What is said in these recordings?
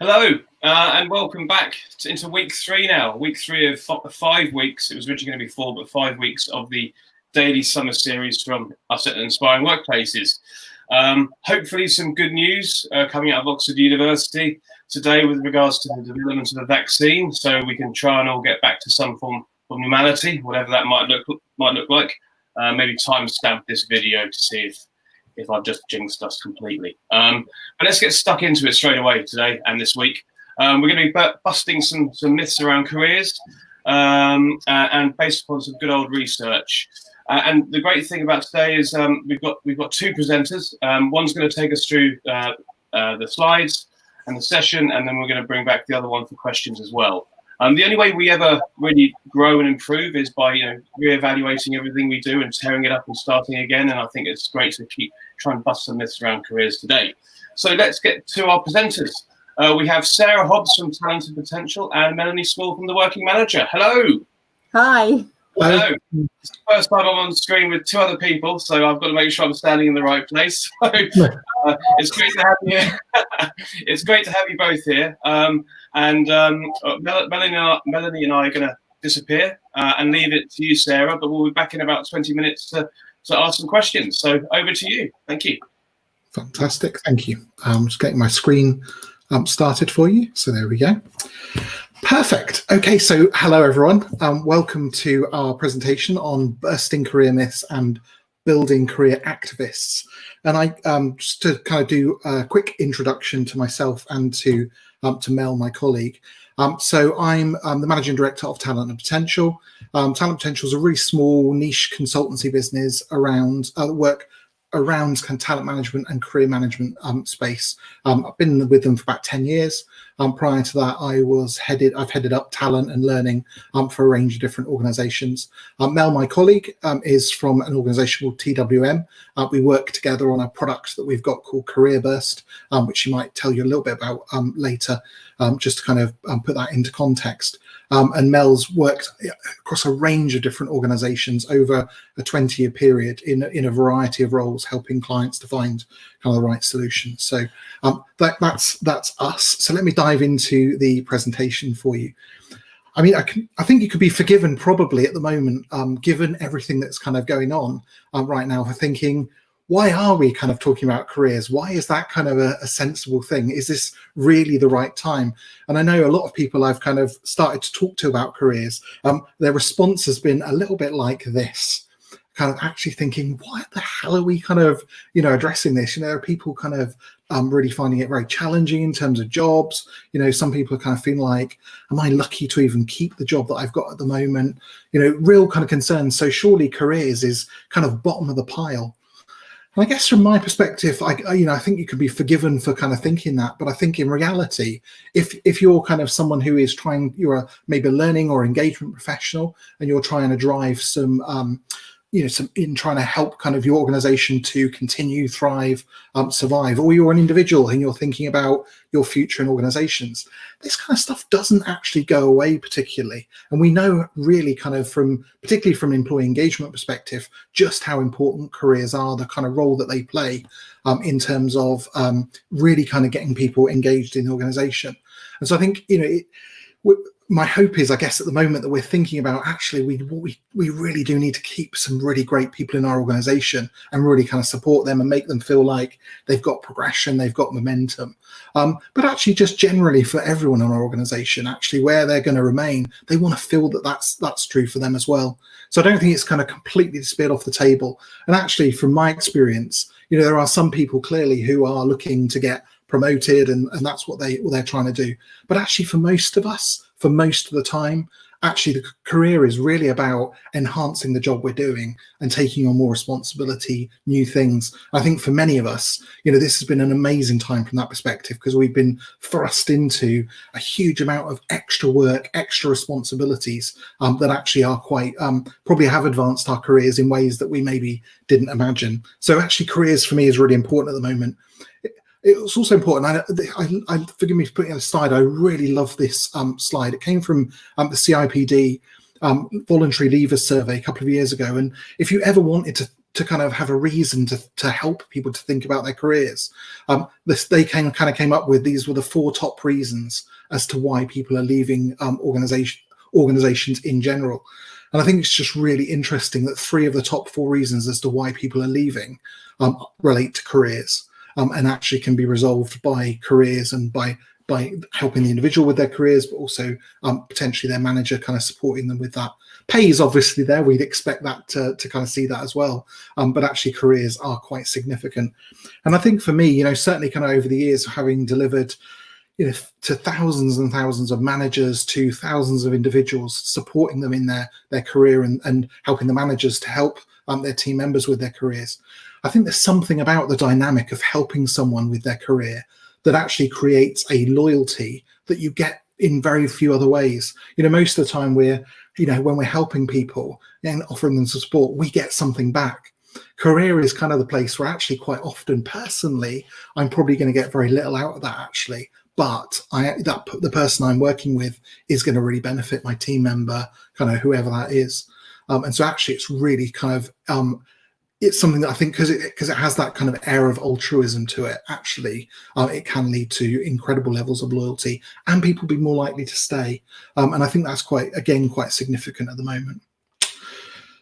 Hello, and welcome back into week 3 now. Week 3 of 5 weeks. It was originally going to be 4, but 5 weeks of the daily summer series from us at Inspiring Workplaces. Hopefully some good news coming out of Oxford University today with regards to the development of the vaccine, so we can try and all get back to some form of normality, whatever that might look like. Maybe timestamp this video to see if I've just jinxed us completely. But let's get stuck into it straight away today and this week. We're going to be busting some myths around careers and based upon some good old research. And the great thing about today is we've got 2 presenters. One's going to take us through the slides and the session, and then we're going to bring back the other one for questions as well. The only way we ever really grow and improve is by reevaluating everything we do and tearing it up and starting again. And I think it's great to keep trying to bust some myths around careers today. So let's get to our presenters. We have Sarah Hobbs from Talent and Potential and Melanie Small from The Working Manager. Hello. Hi. Hello. It's the first time I'm on the screen with 2 other people, so I've got to make sure I'm standing in the right place. So, it's great to have you here. It's great to have you both here. Melanie and I are going to disappear and leave it to you, Sarah, but we'll be back in about 20 minutes to ask some questions. So over to you. Thank you. Fantastic. Thank you. I'm just getting my screen started for you. So there we go. Perfect. Okay, so hello everyone. Welcome to our presentation on bursting career myths and building career activists. And I just to kind of do a quick introduction to myself and to Mel, my colleague. So I'm the managing director of Talent and Potential. Talent and Potential is a really small niche consultancy business around work around kind of talent management and career management space. I've been with them for about 10 years. Prior to that, I've headed up talent and learning for a range of different organizations. Mel, my colleague, is from an organization called TWM. We work together on a product that we've got called Career Burst, which she might tell you a little bit about later, just to kind of put that into context. And Mel's worked across a range of different organizations over a 20-year period in a variety of roles, helping clients to find kind of the right solution. So that's us. So let me dive into the presentation for you. I mean, I think you could be forgiven probably at the moment, given everything that's kind of going on right now, for thinking, why are we kind of talking about careers? Why is that kind of a sensible thing? Is this really the right time? And I know a lot of people I've kind of started to talk to about careers, their response has been a little bit like this, kind of actually thinking, why the hell are we kind of, addressing this? There are people kind of really finding it very challenging in terms of jobs. Some people are kind of feeling like, am I lucky to even keep the job that I've got at the moment? Real kind of concerns. So surely careers is kind of bottom of the pile. And I guess from my perspective, I think you could be forgiven for kind of thinking that, but I think in reality, if you're kind of someone who is you're maybe a learning or engagement professional, and you're trying to drive some trying to help kind of your organization to continue, thrive, survive, or you're an individual and you're thinking about your future in organizations, this kind of stuff doesn't actually go away particularly. And we know really kind of particularly from an employee engagement perspective, just how important careers are, the kind of role that they play in terms of really kind of getting people engaged in the organization. And so I think, my hope is, I guess, at the moment that we're thinking about actually we really do need to keep some really great people in our organization and really kind of support them and make them feel like they've got progression, they've got momentum. But actually just generally for everyone in our organization, actually where they're going to remain, they want to feel that that's true for them as well. So I don't think it's kind of completely disappeared off the table. And actually from my experience, there are some people clearly who are looking to get promoted and that's what they're trying to do. But actually for most of us, for most of the time, actually the career is really about enhancing the job we're doing and taking on more responsibility, new things. I think for many of us, this has been an amazing time from that perspective, because we've been thrust into a huge amount of extra work, extra responsibilities that actually are quite, probably have advanced our careers in ways that we maybe didn't imagine. So actually careers for me is really important at the moment. It's also important, I forgive me for putting it aside, I really love this slide. It came from the CIPD voluntary leavers survey a couple of years ago. And if you ever wanted to to kind of have a reason to help people to think about their careers. They kind of came up with, these were the 4 top reasons as to why people are leaving organizations in general. And I think it's just really interesting that 3 of the top 4 reasons as to why people are leaving relate to careers, and actually can be resolved by careers and by helping the individual with their careers, but also potentially their manager kind of supporting them with that. Pay is obviously there. We'd expect that to kind of see that as well. But actually careers are quite significant. And I think for me, certainly kind of over the years, having delivered to thousands and thousands of managers, to thousands of individuals, supporting them in their career and helping the managers to help their team members with their careers. I think there's something about the dynamic of helping someone with their career that actually creates a loyalty that you get in very few other ways. Most of the time when we're helping people and offering them support, we get something back. Career is kind of the place where actually quite often, personally, I'm probably going to get very little out of that actually. But the person I'm working with is going to really benefit my team member, kind of whoever that is. And so actually it's really kind of, it's something that I think, because it has that kind of air of altruism to it, actually, it can lead to incredible levels of loyalty and people be more likely to stay. And I think that's quite significant at the moment.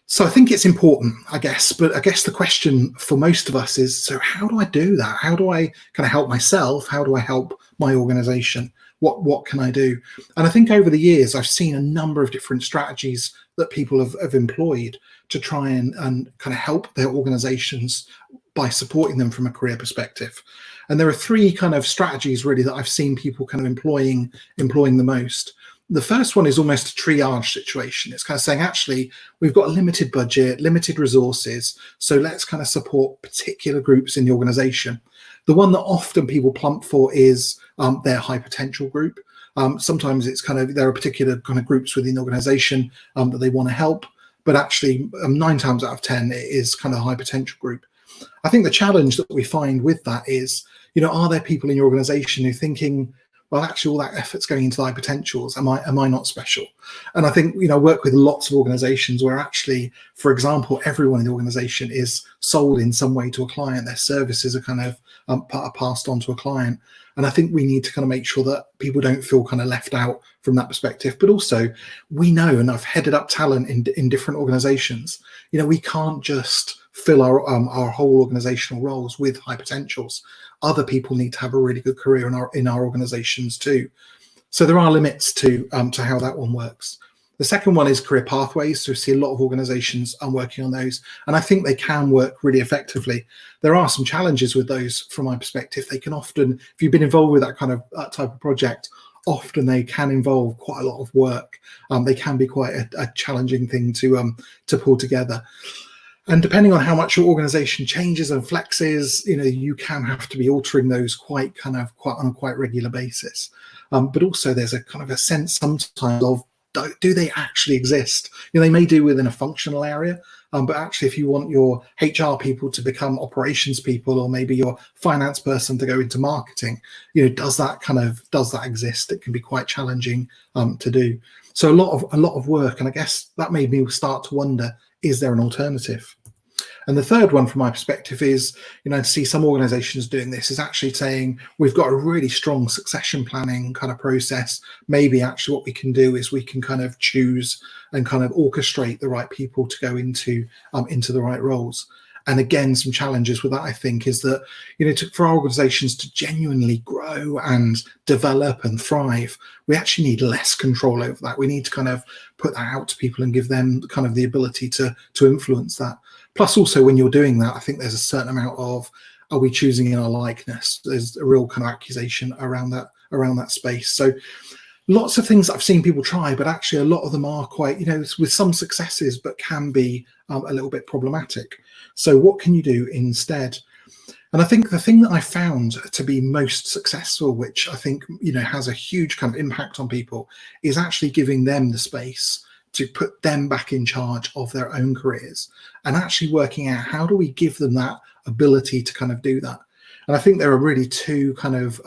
So I think it's important, I guess, but I guess the question for most of us is, so how do I do that? How do I kind of help myself? How do I help my organization? What can I do? And I think over the years, I've seen a number of different strategies that people have employed to try and kind of help their organizations by supporting them from a career perspective. And there are 3 kind of strategies really that I've seen people kind of employing the most. The first one is almost a triage situation. It's kind of saying, actually, we've got a limited budget, limited resources, so let's kind of support particular groups in the organization. The one that often people plump for is their high potential group. Sometimes it's kind of, there are particular kind of groups within the organization that they want to help, but actually 9 times out of 10, it is kind of a high potential group. I think the challenge that we find with that is, are there people in your organization who are thinking, well, actually, all that effort's going into high potentials. Am I not special? And I think, I work with lots of organizations where actually, for example, everyone in the organization is sold in some way to a client. Their services are kind of passed on to a client. And I think we need to kind of make sure that people don't feel kind of left out from that perspective. But also, we know, and I've headed up talent in different organizations, we can't just fill our whole organizational roles with high potentials. Other people need to have a really good career in our organizations too. So there are limits to how that one works. The second one is career pathways. So we see a lot of organizations working on those, and I think they can work really effectively. There are some challenges with those from my perspective. They can often, if you've been involved with that type of project, often they can involve quite a lot of work. They can be quite a challenging thing to pull together. And depending on how much your organization changes and flexes, you can have to be altering those quite on a quite regular basis. But also there's a kind of a sense sometimes of, do they actually exist? They may do within a functional area, but actually if you want your HR people to become operations people, or maybe your finance person to go into marketing, does that exist? It can be quite challenging to do. So a lot of work, and I guess that made me start to wonder, is there an alternative? And the third one from my perspective is, to see some organizations doing this is actually saying, we've got a really strong succession planning kind of process. Maybe actually what we can do is we can kind of choose and kind of orchestrate the right people to go into the right roles. And again, some challenges with that, I think, is that, for our organizations to genuinely grow and develop and thrive, we actually need less control over that. We need to kind of put that out to people and give them kind of the ability to influence that. Plus, also, when you're doing that, I think there's a certain amount of, are we choosing in our likeness? There's a real kind of accusation around that space. So lots of things I've seen people try, but actually a lot of them are quite, with some successes, but can be a little bit problematic. So what can you do instead? And I think the thing that I found to be most successful, which I think, has a huge kind of impact on people, is actually giving them the space to put them back in charge of their own careers, and actually working out, how do we give them that ability to kind of do that? And I think there are really two kind of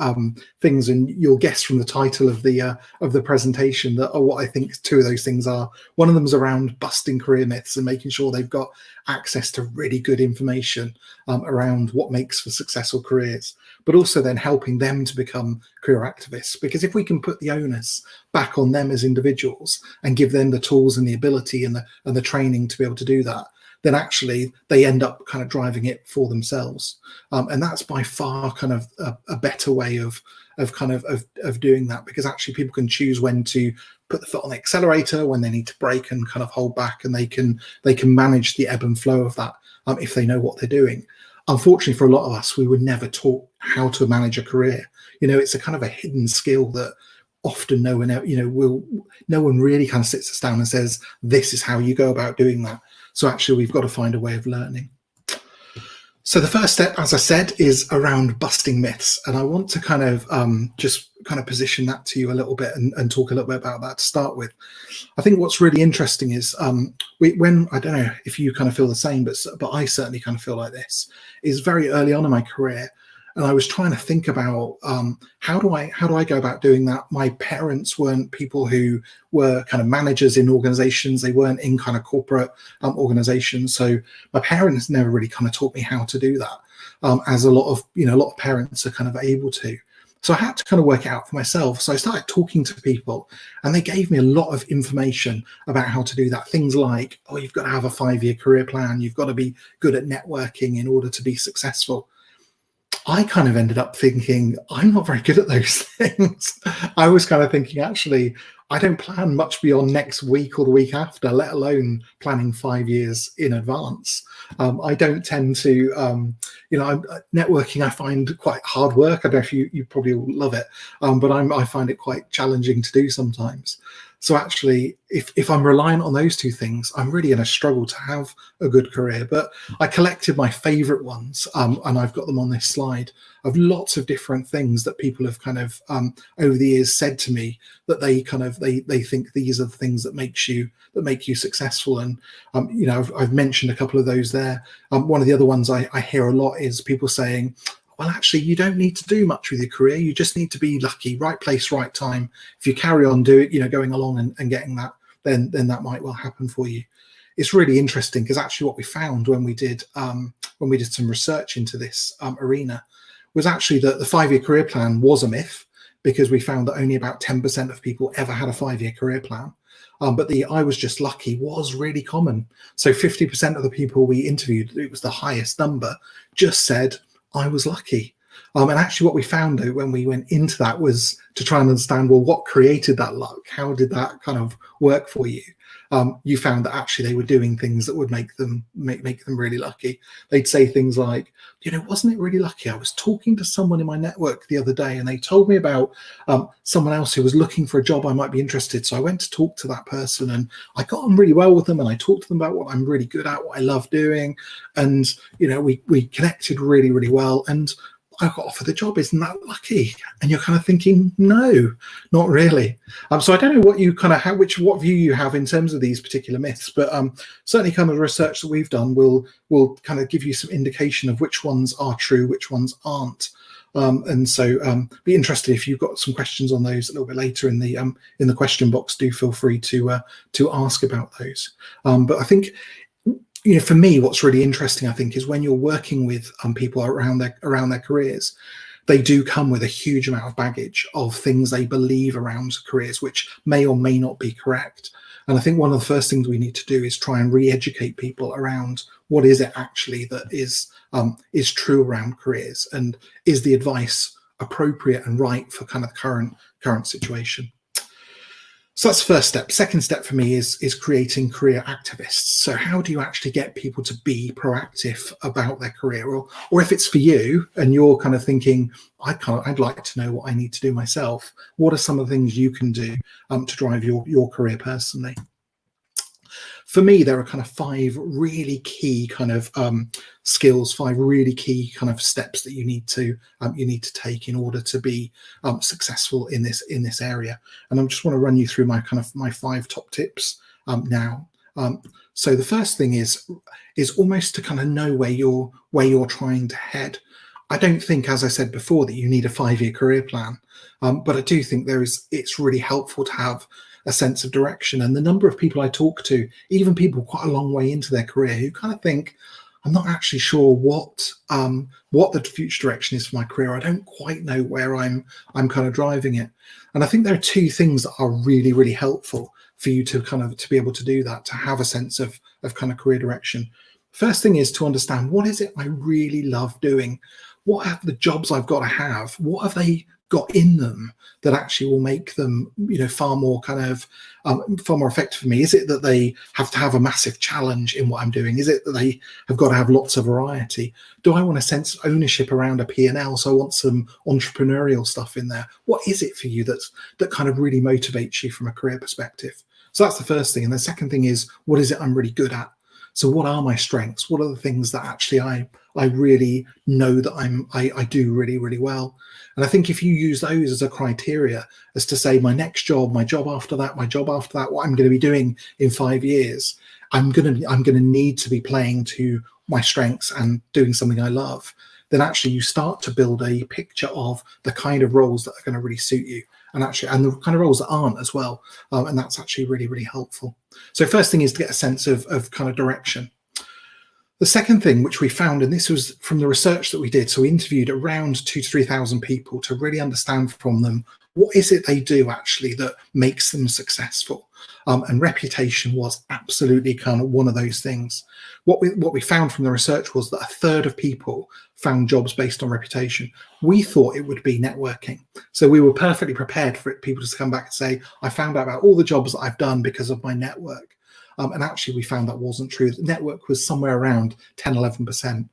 things, and you'll guess from the title of the presentation that are what I think two of those things are. One of them is around busting career myths and making sure they've got access to really good information around what makes for successful careers, but also then helping them to become career activists. Because if we can put the onus back on them as individuals and give them the tools and the ability and the training to be able to do that, then actually they end up kind of driving it for themselves. And that's by far kind of a better way of doing that, because actually people can choose when to put the foot on the accelerator, when they need to brake and kind of hold back, and they can manage the ebb and flow of that if they know what they're doing. Unfortunately, for a lot of us, we were never taught how to manage a career. It's a kind of a hidden skill that often no one really kind of sits us down and says, this is how you go about doing that. So actually, we've got to find a way of learning. So the first step, as I said, is around busting myths. And I want to kind of just kind of position that to you a little bit and talk a little bit about that to start with. I think what's really interesting is when, I don't know if you kind of feel the same, but I certainly kind of feel like this, is very early on in my career. And I was trying to think about how do I go about doing that? My parents weren't people who were kind of managers in organizations. They weren't in kind of corporate organizations. So my parents never really kind of taught me how to do that, as a lot of parents are kind of able to. So I had to kind of work it out for myself. So I started talking to people, and they gave me a lot of information about how to do that. Things like, oh, you've got to have a 5-year career plan. You've got to be good at networking in order to be successful. I kind of ended up thinking, I'm not very good at those things. I was kind of thinking, actually, I don't plan much beyond next week or the week after, let alone planning 5 years in advance. I don't tend to, networking I find quite hard work. I don't know if you probably all love it, but I find it quite challenging to do sometimes. So actually, if I'm reliant on those two things, I'm really going to struggle to have a good career. But I collected my favorite ones, and I've got them on this slide, of lots of different things that people have kind of over the years said to me that they think these are the things that make you successful. And I've mentioned a couple of those there. One of the other ones I hear a lot is people saying, well, actually, you don't need to do much with your career. You just need to be lucky, right place, right time. If you carry on going along and getting that, then that might well happen for you. It's really interesting, because actually what we found when we did some research into this arena was actually that the 5-year career plan was a myth, because we found that only about 10% of people ever had a 5-year career plan. But the I was just lucky was really common. So 50% of the people we interviewed, it was the highest number, just said, I was lucky. And actually what we found, though, when we went into that, was to try and understand, well, what created that luck? How did that kind of work for you? You found that actually they were doing things that would make them really lucky. They'd say things like, wasn't it really lucky? I was talking to someone in my network the other day, and they told me about someone else who was looking for a job I might be interested. So I went to talk to that person, and I got on really well with them, and I talked to them about what I'm really good at, what I love doing. And, we connected really, really well. And I got offered the job. Isn't that lucky? And you're kind of thinking, no, not really. So I don't know what you kind of what view you have in terms of these particular myths, but certainly kind of the research that we've done will kind of give you some indication of which ones are true, which ones aren't. And so be interested if you've got some questions on those a little bit later in the question box. Do feel free to ask about those. But I think, for me, what's really interesting, I think, is when you're working with people around their careers, they do come with a huge amount of baggage of things they believe around careers, which may or may not be correct. And I think one of the first things we need to do is try and re-educate people around what is it actually that is true around careers, and is the advice appropriate and right for kind of current situation. So that's the first step. Second step for me is creating career activists. So how do you actually get people to be proactive about their career? Or if it's for you and you're kind of thinking, I'd like to know what I need to do myself, what are some of the things you can do to drive your career personally? For me, there are kind of 5 really key kind of skills, 5 really key kind of steps that you need to take in order to be successful in this area. And I just want to run you through my 5 top tips now. So the first thing is almost to kind of know where you're trying to head. I don't think, as I said before, that you need a 5-year career plan, but I do think it's really helpful to have a sense of direction. And the number of people I talk to, even people quite a long way into their career, who kind of think, I'm not actually sure what the future direction is for my career. I don't quite know where I'm kind of driving it. And I think there are two things that are really, really helpful for you to be able to do that, to have a sense of kind of career direction. First thing is to understand, what is it I really love doing? What have the jobs I've got to have? What have they got in them that actually will make them, far more effective for me? Is it that they have to have a massive challenge in what I'm doing? Is it that they have got to have lots of variety? Do I want a sense of ownership around a P&L? So I want some entrepreneurial stuff in there. What is it for you that kind of really motivates you from a career perspective? So that's the first thing. And the second thing is, what is it I'm really good at? So what are my strengths? What are the things that actually I really know that I do really, really well? And I think if you use those as a criteria as to say, my next job, my job after that, what I'm going to be doing in 5 years, I'm going to need to be playing to my strengths and doing something I love, then actually you start to build a picture of the kind of roles that are going to really suit you, and the kind of roles that aren't as well. And that's actually really, really helpful. So first thing is to get a sense of kind of direction. The second thing, which we found, and this was from the research that we did, so we interviewed around 2,000 to 3,000 people to really understand from them, what is it they do actually that makes them successful? And reputation was absolutely kind of one of those things. What we found from the research was that a third of people found jobs based on reputation. We thought it would be networking. So we were perfectly prepared for people to come back and say, I found out about all the jobs that I've done because of my network. And actually, we found that wasn't true. The network was somewhere around 10, 11%.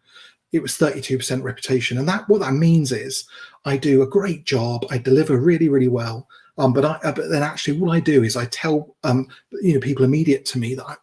It was 32% reputation. And what that means is I do a great job. I deliver really, really well. But then actually what I do is I tell, people immediate to me that,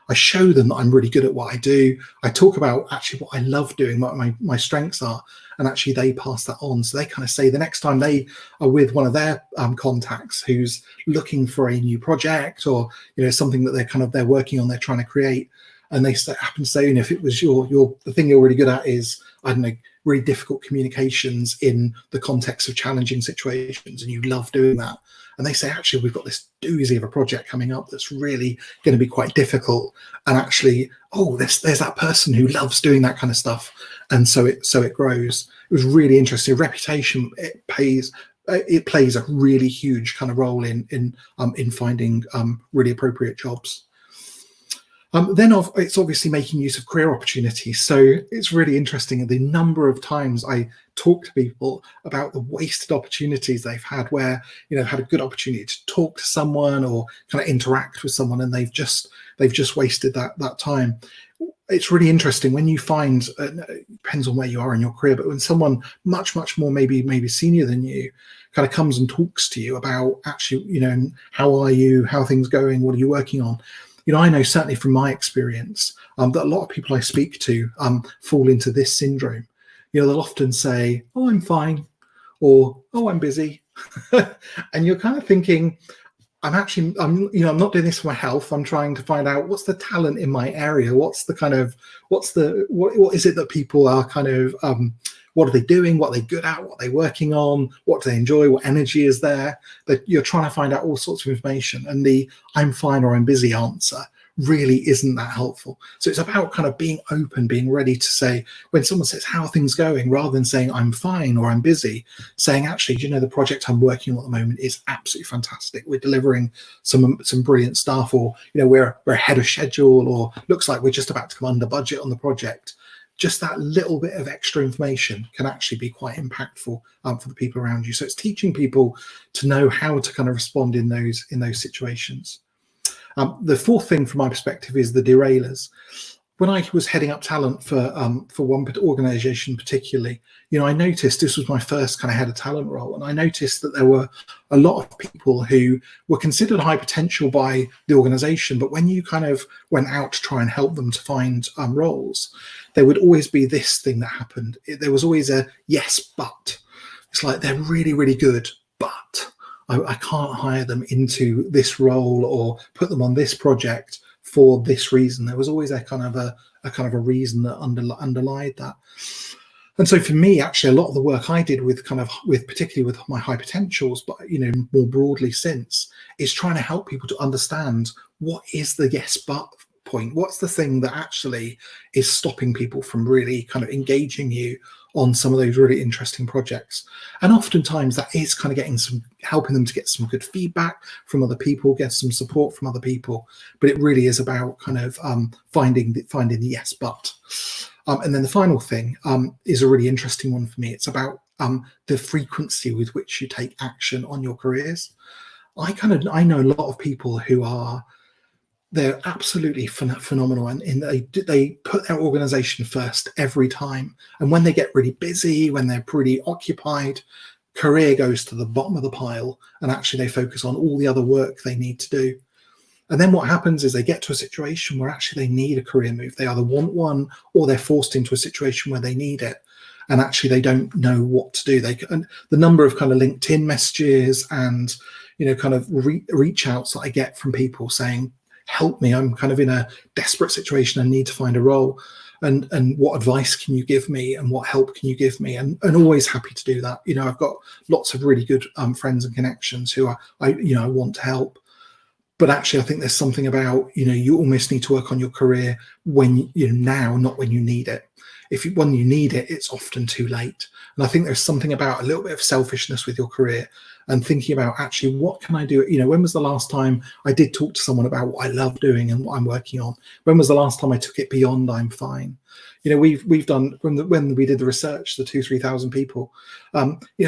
I show them that I'm really good at what I do. I talk about actually what I love doing, what my strengths are, and actually they pass that on. So they kind of say the next time they are with one of their contacts who's looking for a new project or, something that they're working on, they're trying to create, and they happen to say, if it was the thing you're really good at is, I don't know, really difficult communications in the context of challenging situations, and you love doing that. And they say, actually, we've got this doozy of a project coming up that's really going to be quite difficult. And actually, there's that person who loves doing that kind of stuff. And so it grows. It was really interesting. Reputation, it plays a really huge kind of role in finding really appropriate jobs. Then it's obviously making use of career opportunities. So it's really interesting the number of times I talk to people about the wasted opportunities they've had where, had a good opportunity to talk to someone or kind of interact with someone, and they've just wasted that time. It's really interesting when you find, it depends on where you are in your career, but when someone much, much more maybe senior than you kind of comes and talks to you about actually, how are you, how are things going, what are you working on? I know certainly from my experience that a lot of people I speak to fall into this syndrome. They'll often say, "Oh, I'm fine," or "Oh, I'm busy," and you're kind of thinking, I'm not doing this for my health. I'm trying to find out what's the talent in my area. What is it that people are kind of, what are they doing? What are they good at? What are they working on? What do they enjoy? What energy is there? That you're trying to find out all sorts of information. And the "I'm fine" or "I'm busy" answer really isn't that helpful. So it's about kind of being open, being ready to say, when someone says, "How are things going?" rather than saying "I'm fine" or "I'm busy," saying, actually, the project I'm working on at the moment is absolutely fantastic. We're delivering some brilliant stuff, or, we're ahead of schedule, or looks like we're just about to come under budget on the project. Just that little bit of extra information can actually be quite impactful for the people around you. So it's teaching people to know how to kind of respond in those situations. The fourth thing from my perspective is the derailers. When I was heading up talent for one organization particularly, I noticed this was my first kind of head of talent role, and I noticed that there were a lot of people who were considered high potential by the organization, but when you kind of went out to try and help them to find roles, there would always be this thing that happened. There was always a "yes, but." It's like, they're really, really good, but I can't hire them into this role or put them on this project for this reason. There was always a kind of a reason that underlied that. And so for me, actually, a lot of the work I did with particularly with my high potentials, but more broadly since, is trying to help people to understand what is the yes but point. What's the thing that actually is stopping people from really kind of engaging you on some of those really interesting projects? And oftentimes that is kind of helping them to get some good feedback from other people, get some support from other people. But it really is about kind of finding the yes but. And then the final thing is a really interesting one for me. It's about the frequency with which you take action on your careers. I know a lot of people who they're absolutely phenomenal, and they put their organization first every time. And when they get really busy, when they're pretty occupied, career goes to the bottom of the pile, and actually they focus on all the other work they need to do. And then what happens is they get to a situation where actually they need a career move. They either want one, or they're forced into a situation where they need it, and actually they don't know what to do. And the number of kind of LinkedIn messages and kind of reach outs that I get from people saying, help me, I'm kind of in a desperate situation, I need to find a role, and what advice can you give me, and what help can you give me, and always happy to do that. I've got lots of really good friends and connections who I want to help. But actually, I think there's something about, you almost need to work on your career when now, not when you need it. When you need it, it's often too late. And I think there's something about a little bit of selfishness with your career and thinking about, actually, what can I do? When was the last time I did talk to someone about what I love doing and what I'm working on? When was the last time I took it beyond I'm fine? We've done, when we did the research, the 2,000-3,000 people,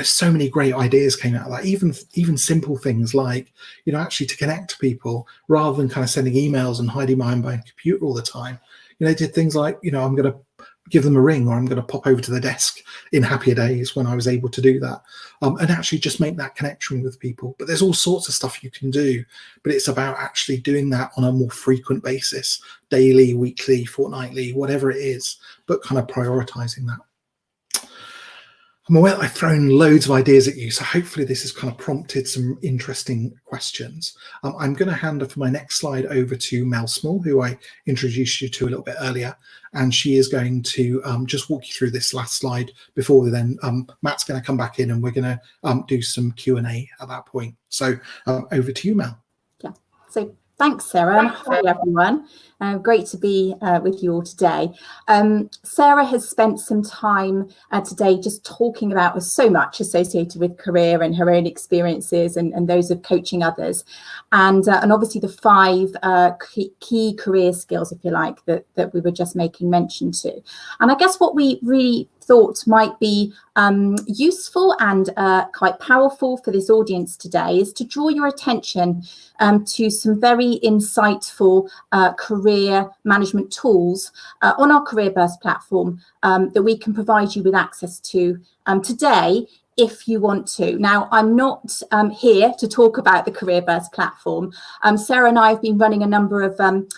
so many great ideas came out of that. Even simple things like, actually to connect to people rather than kind of sending emails and hiding behind my computer all the time. Did things like, I'm going to give them a ring, or I'm going to pop over to the desk in happier days when I was able to do that, and actually just make that connection with people. But there's all sorts of stuff you can do, but it's about actually doing that on a more frequent basis, daily, weekly, fortnightly, whatever it is, but kind of prioritizing that. I'm aware I've thrown loads of ideas at you, so hopefully this has kind of prompted some interesting questions. I'm going to hand for my next slide over to Mel Small, who I introduced you to a little bit earlier, and she is going to just walk you through this last slide before then Matt's going to come back in and we're going to do some Q&A at that point. So over to you, Mel. Yeah, so thanks, Sarah, and hi everyone. Great to be with you all today. Sarah has spent some time today just talking about so much associated with career and her own experiences and those of coaching others, and obviously the 5 key career skills, if you like, that we were just making mention to. And I guess what we really thought might be useful and quite powerful for this audience today is to draw your attention to some very insightful career management tools on our Career Burst platform that we can provide you with access to today if you want to. Now, I'm not here to talk about the Career Burst platform. Sarah and I have been running a number of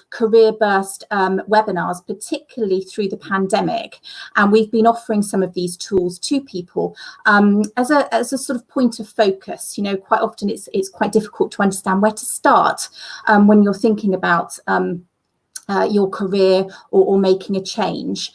Career Burst webinars, particularly through the pandemic, and we've been offering some of these tools to people as a sort of point of focus. Quite often it's quite difficult to understand where to start when you're thinking about your career or making a change.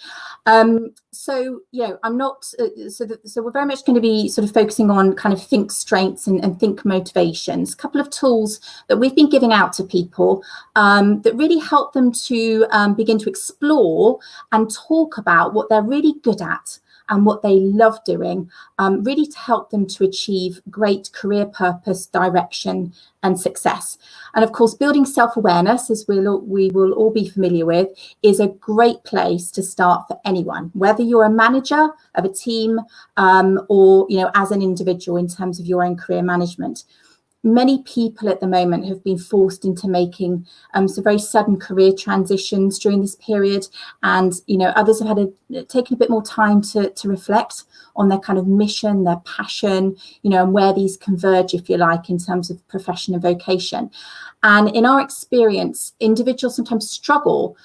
So I'm not so we're very much going to be sort of focusing on kind of think strengths and think motivations, a couple of tools that we've been giving out to people that really help them to begin to explore and talk about what they're really good at and what they love doing, really to help them to achieve great career purpose, direction, and success. And of course, building self-awareness, as we will all be familiar with, is a great place to start for anyone, whether you're a manager of a team or as an individual in terms of your own career management. Many people at the moment have been forced into making some very sudden career transitions during this period, and others have had taken a bit more time to reflect on their kind of mission, their passion, and where these converge, if you like, in terms of profession and vocation. And in our experience, individuals sometimes struggle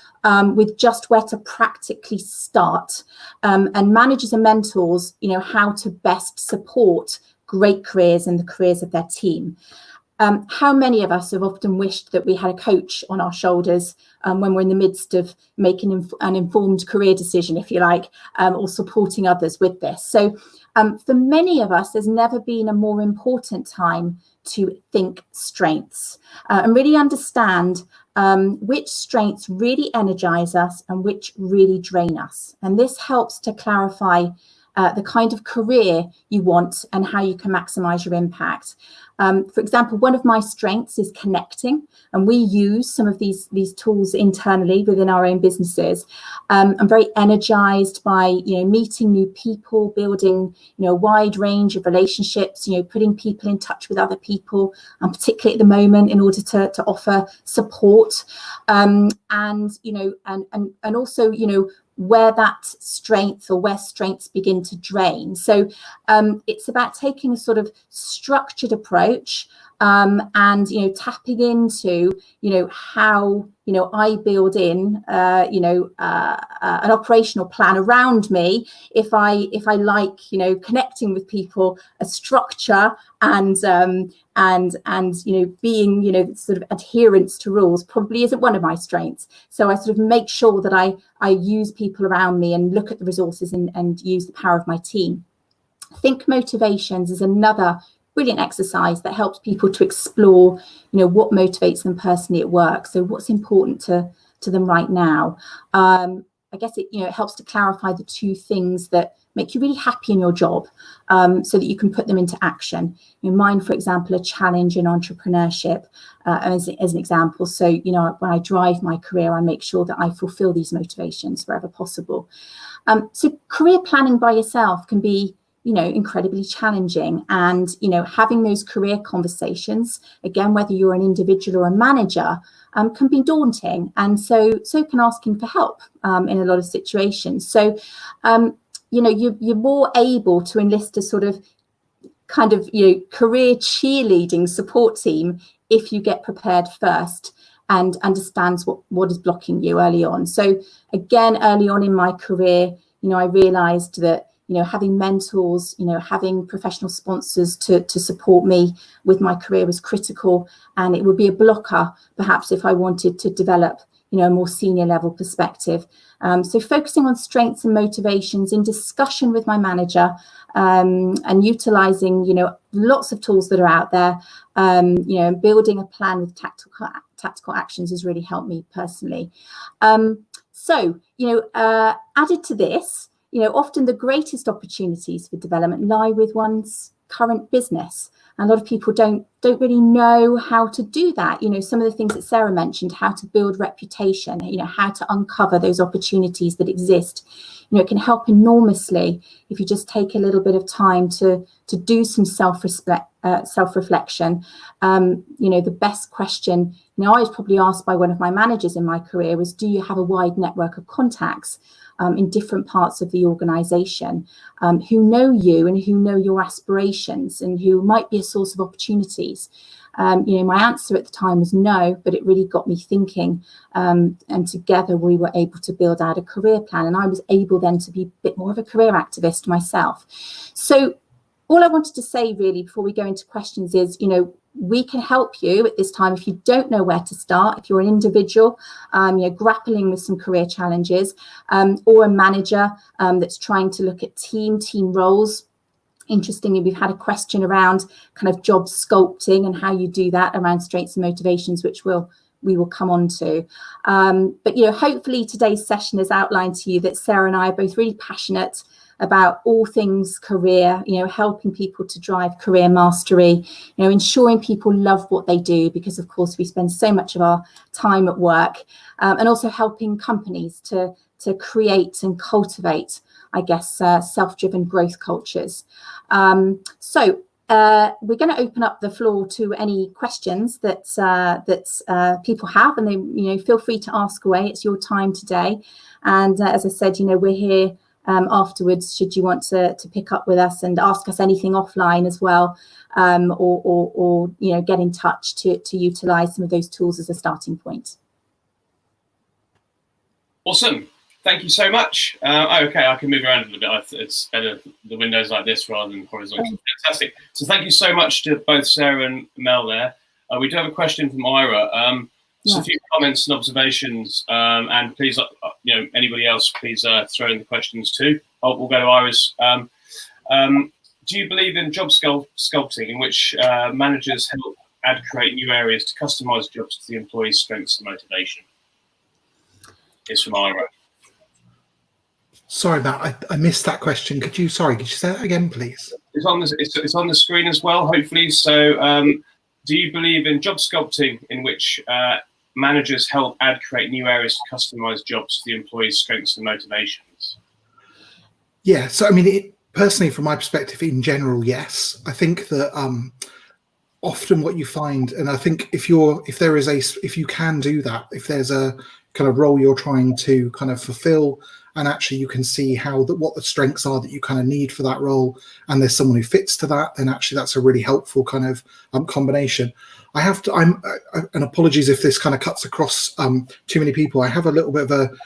with just where to practically start, and managers and mentors, how to best support great careers and the careers of their team. How many of us have often wished that we had a coach on our shoulders when we're in the midst of making an informed career decision, if you like, or supporting others with this? So for many of us, there's never been a more important time to think strengths and really understand which strengths really energize us and which really drain us. And this helps to clarify the kind of career you want and how you can maximize your impact. For example, one of my strengths is connecting, and we use some of these tools internally within our own businesses. I'm very energized by meeting new people, building a wide range of relationships, putting people in touch with other people, and particularly at the moment in order to offer support, and also where that strength or where strengths begin to drain. So it's about taking a sort of structured approach and tapping into how I build in an operational plan around me if I like connecting with people, a structure and being sort of adherence to rules probably isn't one of my strengths. So I sort of make sure that I use people around me and look at the resources and use the power of my team. Think motivations is another brilliant exercise that helps people to explore what motivates them personally at work. So what's important to them right now. I guess it helps to clarify the two things that make you really happy in your job, so that you can put them into action. Mine, for example, a challenge in entrepreneurship as an example. So when I drive my career, I make sure that I fulfill these motivations wherever possible. So career planning by yourself can be incredibly challenging, and having those career conversations, again, whether you're an individual or a manager, can be daunting, and so can asking for help in a lot of situations. So you're more able to enlist a sort of kind of career cheerleading support team if you get prepared first and understands what is blocking you early on. So again, early on in my career, I realized that having mentors, having professional sponsors to support me with my career was critical, and it would be a blocker perhaps if I wanted to develop a more senior level perspective. So focusing on strengths and motivations in discussion with my manager, and utilizing lots of tools that are out there, building a plan with tactical actions has really helped me personally. So added to this, often the greatest opportunities for development lie with one's current business. And a lot of people don't really know how to do that. Some of the things that Sarah mentioned, how to build reputation, how to uncover those opportunities that exist. It can help enormously if you just take a little bit of time to do some self-reflection. The best question, I was probably asked by one of my managers in my career was, do you have a wide network of contacts in different parts of the organization who know you and who know your aspirations and who might be a source of opportunities? My answer at the time was no, but it really got me thinking, and together we were able to build out a career plan, and I was able then to be a bit more of a career activist myself. So all I wanted to say really before we go into questions is, we can help you at this time if you don't know where to start, if you're an individual grappling with some career challenges, or a manager that's trying to look at team roles. Interestingly, we've had a question around kind of job sculpting and how you do that around strengths and motivations, which we will come on to. But hopefully today's session has outlined to you that Sarah and I are both really passionate about all things career, helping people to drive career mastery, ensuring people love what they do, because of course we spend so much of our time at work, and also helping companies to create and cultivate, I guess, self-driven growth cultures. So we're going to open up the floor to any questions that people have, and they feel free to ask away. It's your time today, and as I said, we're here afterwards should you want to pick up with us and ask us anything offline as well, or get in touch to utilize some of those tools as a starting point. Awesome. Thank you so much. Okay, I can move around a little bit. It's better the windows like this rather than horizontal. Fantastic. So thank you so much to both Sarah and Mel there. We do have a question from Ira. Just Yeah. a few comments and observations, and please, anybody else, please throw in the questions too. We'll go to Ira's. Do you believe in job sculpting, in which managers help create new areas to customize jobs to the employee's strengths and motivation? It's from Ira. Sorry, Matt, I missed that question. Could you say that again, please? It's on the screen as well, hopefully. So, do you believe in job sculpting, in which managers help create new areas to customize jobs to the employee's strengths and motivations? Yeah. So, I mean, personally, from my perspective, in general, yes. I think that often what you find, and I think if you can do that, if there's a kind of role you're trying to kind of fulfill, and actually you can see what the strengths are that you kind of need for that role, and there's someone who fits to that, then actually that's a really helpful kind of combination. And apologies if this kind of cuts across too many people. I have a little bit of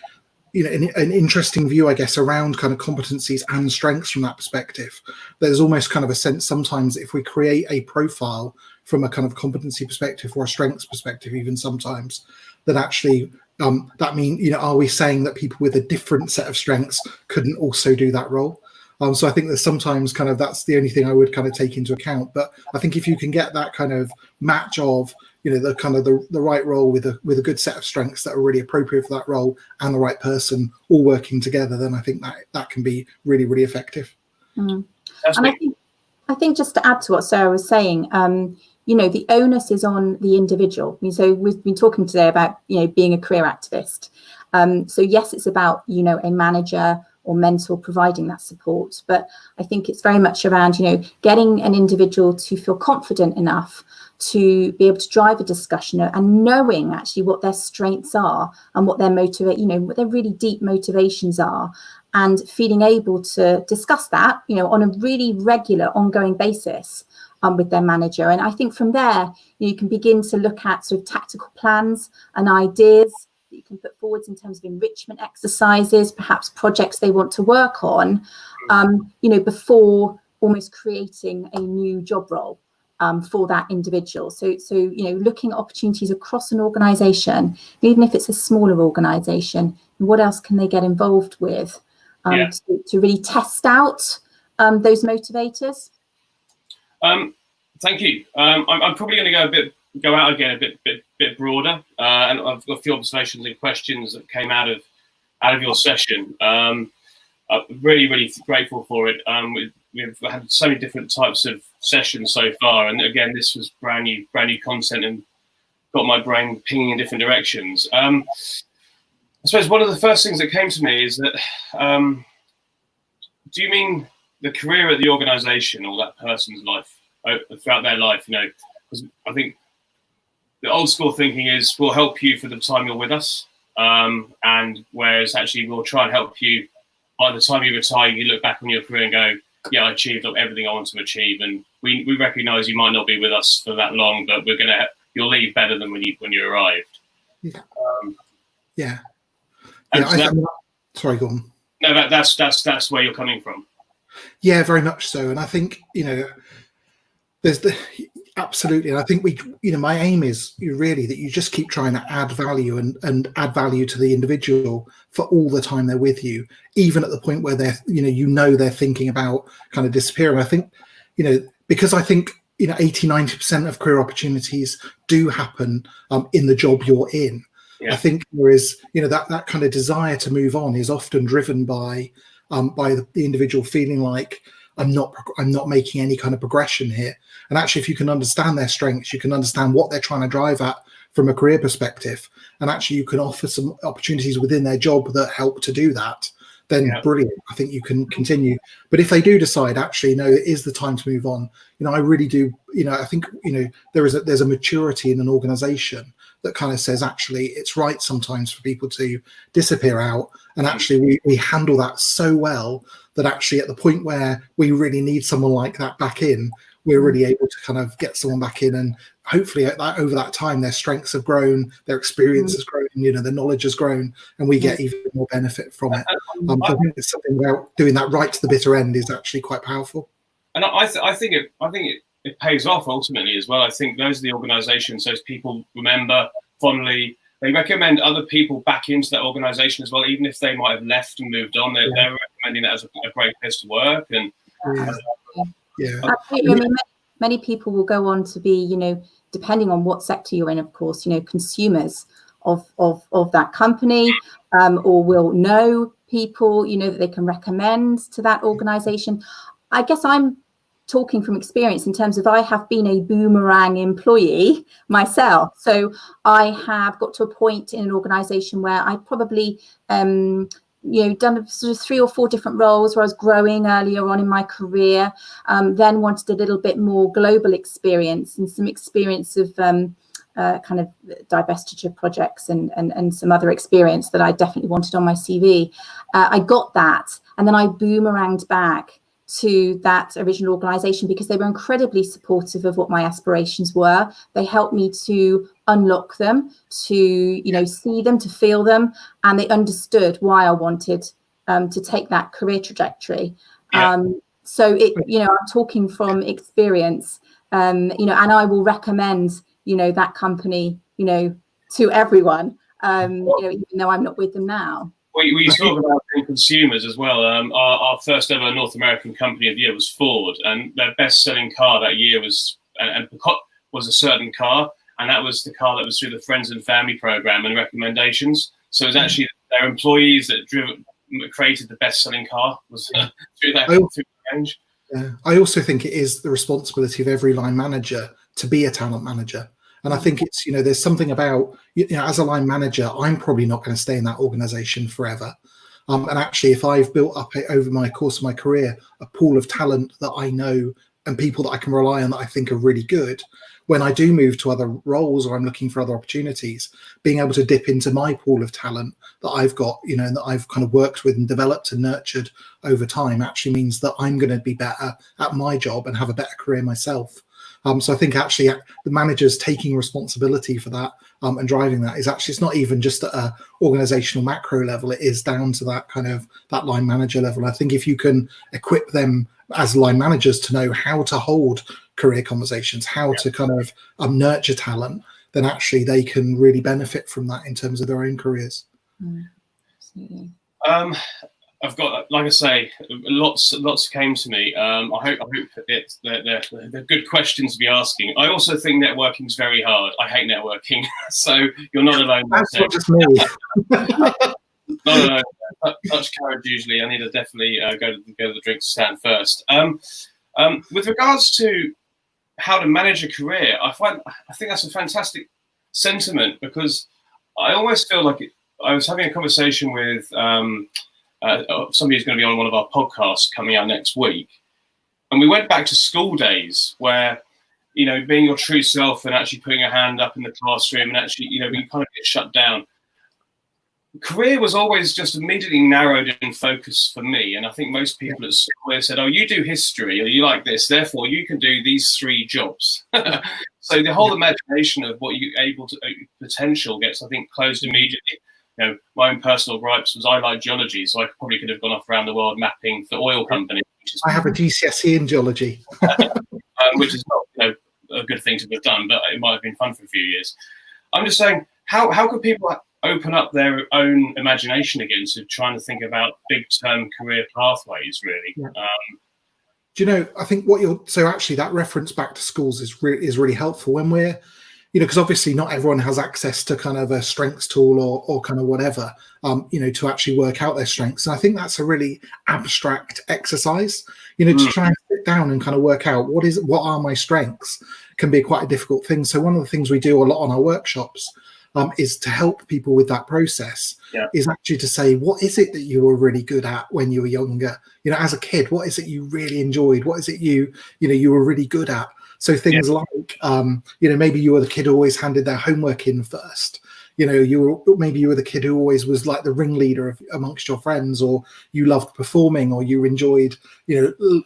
an interesting view, I guess, around kind of competencies and strengths from that perspective. There's almost kind of a sense sometimes if we create a profile from a kind of competency perspective or a strengths perspective, even sometimes, that actually that means, are we saying that people with a different set of strengths couldn't also do that role? So I think that sometimes kind of that's the only thing I would kind of take into account. But I think if you can get that kind of match of, the kind of the right role with a good set of strengths that are really appropriate for that role and the right person all working together, then I think that can be really, really effective. And I think just to add to what Sarah was saying, the onus is on the individual. So we've been talking today about, being a career activist. So yes, it's about, a manager or mentor providing that support. But I think it's very much around, getting an individual to feel confident enough to be able to drive a discussion and knowing actually what their strengths are and what their what their really deep motivations are, and feeling able to discuss that, on a really regular, ongoing basis with their manager. And I think from there, you can begin to look at sort of tactical plans and ideas that you can put forwards in terms of enrichment exercises, perhaps projects they want to work on, before almost creating a new job role for that individual. So looking at opportunities across an organization, even if it's a smaller organization, what else can they get involved with to really test out those motivators? Thank you. I'm probably going to go out again a bit broader, and I've got a few observations and questions that came out of your session. I'm really, really grateful for it. We've had so many different types of sessions so far, and again, this was brand new content and got my brain pinging in different directions. I suppose one of the first things that came to me is that, do you mean the career at the organisation or that person's life throughout their life? Because I think the old school thinking is we'll help you for the time you're with us, and whereas actually we'll try and help you by the time you retire. You look back on your career and go, yeah, I achieved everything I want to achieve, and we recognise you might not be with us for that long, but you'll leave better than when you arrived. Yeah. Sorry, go on. No, that's where you're coming from. Yeah, very much so. And I think, there's absolutely. And I think my aim is really that you just keep trying to add value and add value to the individual for all the time they're with you, even at the point where they're, they're thinking about kind of disappearing. I think, because I think, 80-90% of career opportunities do happen in the job you're in. Yeah. I think there is, that kind of desire to move on is often driven by the individual feeling like I'm not making any kind of progression here. And actually, if you can understand their strengths, you can understand what they're trying to drive at from a career perspective, and actually you can offer some opportunities within their job that help to do that, then brilliant. I think you can continue. But if they do decide, actually, no, it is the time to move on. I really do. I think there's a maturity in an organization that kind of says, actually, it's right sometimes for people to disappear out, and actually we handle that so well that actually at the point where we really need someone like that back in, we're really able to kind of get someone back in, and hopefully over that time their strengths have grown, their experience has grown, their knowledge has grown, and we get even more benefit from it. So I think it's something about doing that right to the bitter end is actually quite powerful. And I think it pays off ultimately as well. I think those are the organisations those people remember fondly. They recommend other people back into that organisation as well, even if they might have left and moved on. They're recommending that as a great place to work. And absolutely. I mean, many people will go on to be, depending on what sector you're in, of course, consumers of that company, or will know people, that they can recommend to that organisation. I guess I'm talking from experience in terms of I have been a boomerang employee myself. So I have got to a point in an organisation where I probably, done sort of 3 or 4 different roles where I was growing earlier on in my career, then wanted a little bit more global experience and some experience of kind of divestiture projects and some other experience that I definitely wanted on my CV. I got that, and then I boomeranged back to that original organisation because they were incredibly supportive of what my aspirations were. They helped me to unlock them, to see them, to feel them, and they understood why I wanted to take that career trajectory. So I'm talking from experience, and I will recommend that company to everyone, even though I'm not with them now. We talk about consumers as well. Our first ever North American company of the year was Ford, and their best-selling car that year was a certain car, and that was the car that was through the Friends and Family program and recommendations. So it was actually their employees that created the best-selling car was through that range. I also think it is the responsibility of every line manager to be a talent manager. And I think it's, there's something about, as a line manager, I'm probably not going to stay in that organization forever. And actually, if I've built up over my course of my career, a pool of talent that I know and people that I can rely on that I think are really good, when I do move to other roles or I'm looking for other opportunities, being able to dip into my pool of talent that I've got, and that I've kind of worked with and developed and nurtured over time actually means that I'm going to be better at my job and have a better career myself. So I think actually the managers taking responsibility for that and driving that is actually, it's not even just at a organizational macro level, it is down to that kind of that line manager level. I think if you can equip them as line managers to know how to hold career conversations, how to kind of nurture talent, then actually they can really benefit from that in terms of their own careers. Absolutely. I've got, like I say, lots came to me. I hope they're good questions to be asking. I also think networking is very hard. I hate networking, so you're not alone. That's not just me. Not alone. Touch carriage usually. I need to definitely go to the drinks stand first. With regards to how to manage a career, I think that's a fantastic sentiment, because I almost feel like I was having a conversation with somebody who's going to be on one of our podcasts coming out next week, and we went back to school days where, being your true self and actually putting a hand up in the classroom and actually, we kind of get shut down. Career was always just immediately narrowed in focus for me, and I think most people at school said, "Oh, you do history, or you like this, therefore you can do these 3 jobs." So the whole imagination of what you're able to potential gets, I think, closed immediately. My own personal gripes was I like geology, so I probably could have gone off around the world mapping for oil companies. I have a GCSE in geology, which is not a good thing to have done, but it might have been fun for a few years. I'm just saying, how could people open up their own imagination again to trying to think about big-term career pathways, really? Do I think so actually that reference back to schools is really helpful when we're, because obviously not everyone has access to kind of a strengths tool or kind of whatever, to actually work out their strengths. And I think that's a really abstract exercise, to try and sit down and kind of work out what are my strengths can be quite a difficult thing. So one of the things we do a lot on our workshops is to help people with that process, is actually to say, what is it that you were really good at when you were younger? As a kid, what is it you really enjoyed? What is it you were really good at? So things like, maybe you were the kid who always handed their homework in first. Maybe you were the kid who always was like the ringleader amongst your friends, or you loved performing, or you enjoyed,